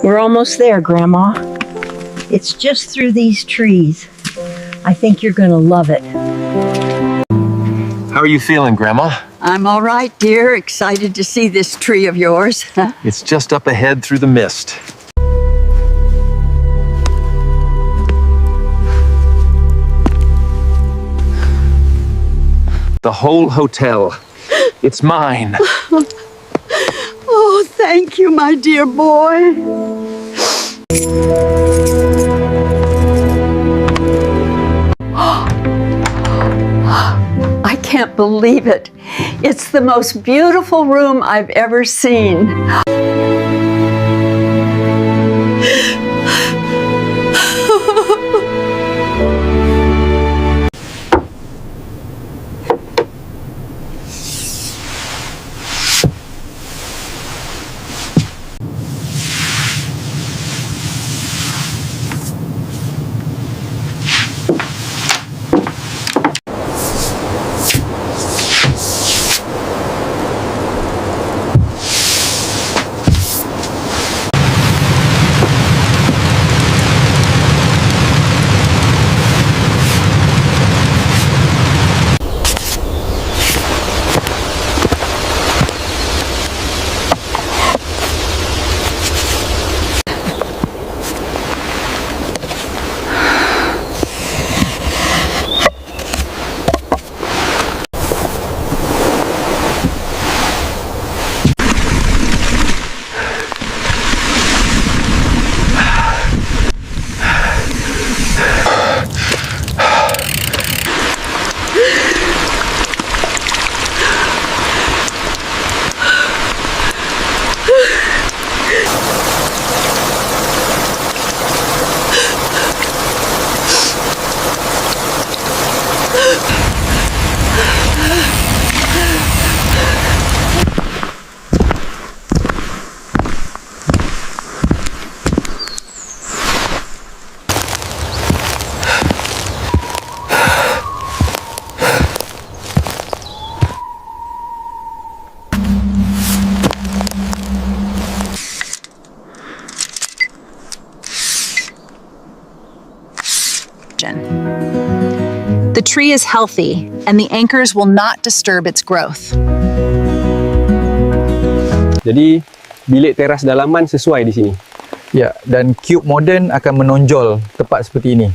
We're almost there, Grandma. It's just through these trees. I think you're gonna love it. How are you feeling, Grandma? I'm all right, dear. Excited to see this tree of yours. It's just up ahead through the mist. The whole hotel. It's mine. Oh, thank you, my dear boy. I can't believe it. It's the most beautiful room I've ever seen. The tree is healthy, and the anchors will not disturb its growth. Jadi, bilik teras dalaman sesuai di sini. Ya, dan cube moden akan menonjol tepat seperti ini.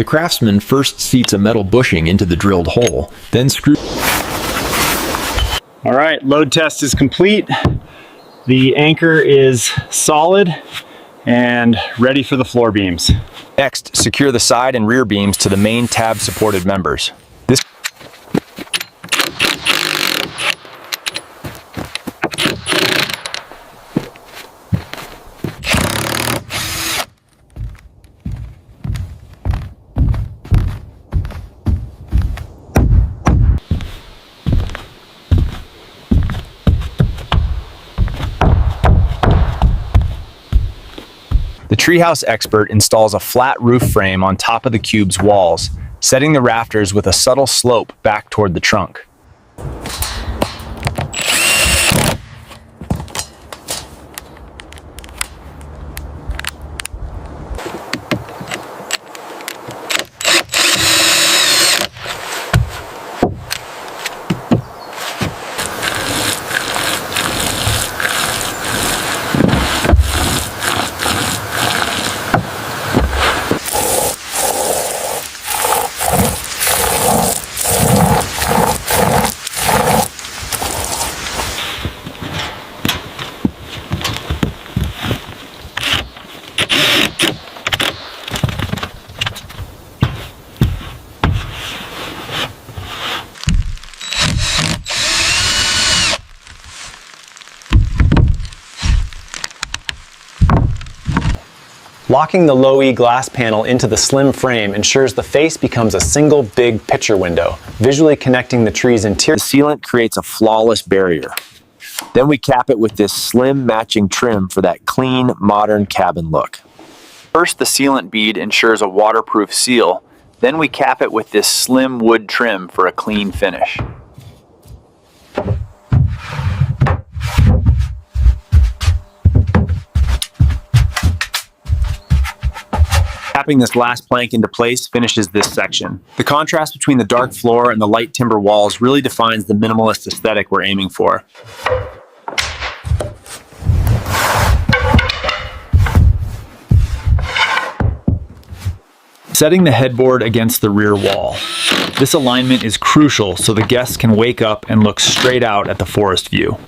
The craftsman first seats a metal bushing into the drilled hole, then screws. All right, load test is complete. The anchor is solid and ready for the floor beams. Next, secure the side and rear beams to the main tab supported members. This The treehouse expert installs a flat roof frame on top of the cube's walls, setting the rafters with a subtle slope back toward the trunk. Locking the low-E glass panel into the slim frame ensures the face becomes a single big picture window, visually connecting the tree's interior. The sealant creates a flawless barrier. Then we cap it with this slim matching trim for that clean, modern cabin look. First, the sealant bead ensures a waterproof seal. Then we cap it with this slim wood trim for a clean finish. Tapping this last plank into place finishes this section. The contrast between the dark floor and the light timber walls really defines the minimalist aesthetic we're aiming for. Setting the headboard against the rear wall. This alignment is crucial so the guests can wake up and look straight out at the forest view.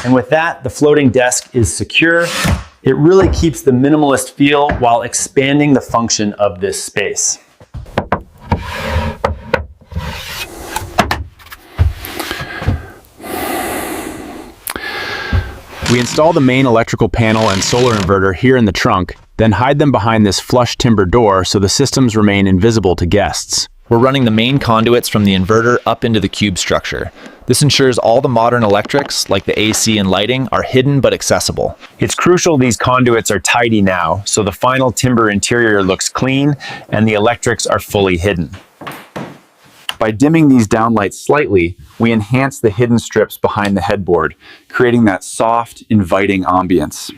And with that, the floating desk is secure. It really keeps the minimalist feel while expanding the function of this space. We install the main electrical panel and solar inverter here in the trunk, then hide them behind this flush timber door so the systems remain invisible to guests. We're running the main conduits from the inverter up into the cube structure. This ensures all the modern electrics, like the AC and lighting, are hidden but accessible. It's crucial these conduits are tidy now, so the final timber interior looks clean and the electrics are fully hidden. By dimming these downlights slightly, we enhance the hidden strips behind the headboard, creating that soft, inviting ambience.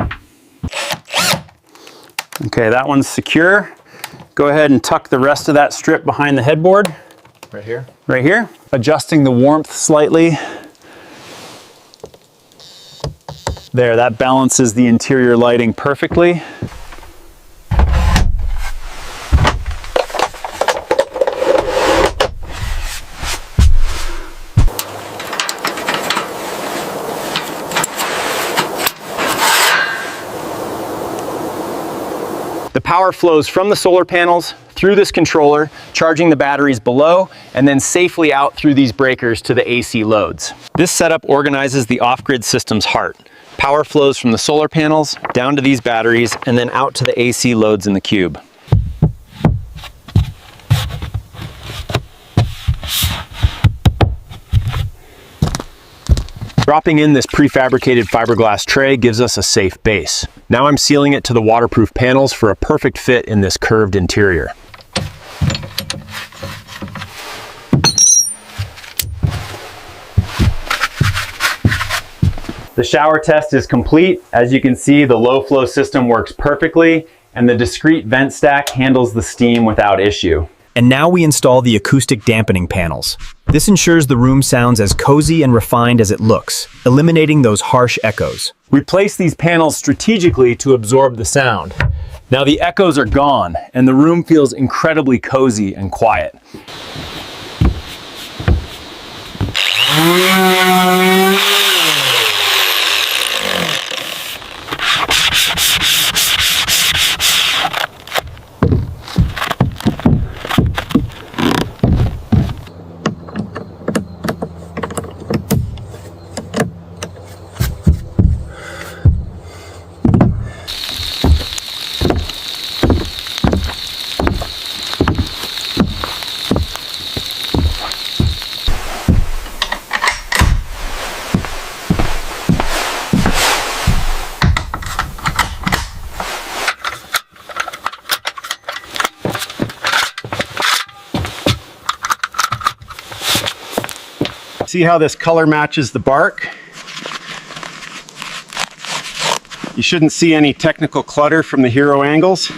Okay, that one's secure. Go ahead and tuck the rest of that strip behind the headboard. Right here? Right here. Adjusting the warmth slightly. There, that balances the interior lighting perfectly. The power flows from the solar panels through this controller, charging the batteries below, and then safely out through these breakers to the AC loads. This setup organizes the off-grid system's heart. Power flows from the solar panels down to these batteries and then out to the AC loads in the cube. Dropping in this prefabricated fiberglass tray gives us a safe base. Now I'm sealing it to the waterproof panels for a perfect fit in this curved interior. The shower test is complete. As you can see, the low flow system works perfectly and the discrete vent stack handles the steam without issue. And now we install the acoustic dampening panels. This ensures the room sounds as cozy and refined as it looks, eliminating those harsh echoes. We place these panels strategically to absorb the sound. Now the echoes are gone, and the room feels incredibly cozy and quiet. See how this color matches the bark? You shouldn't see any technical clutter from the hero angles.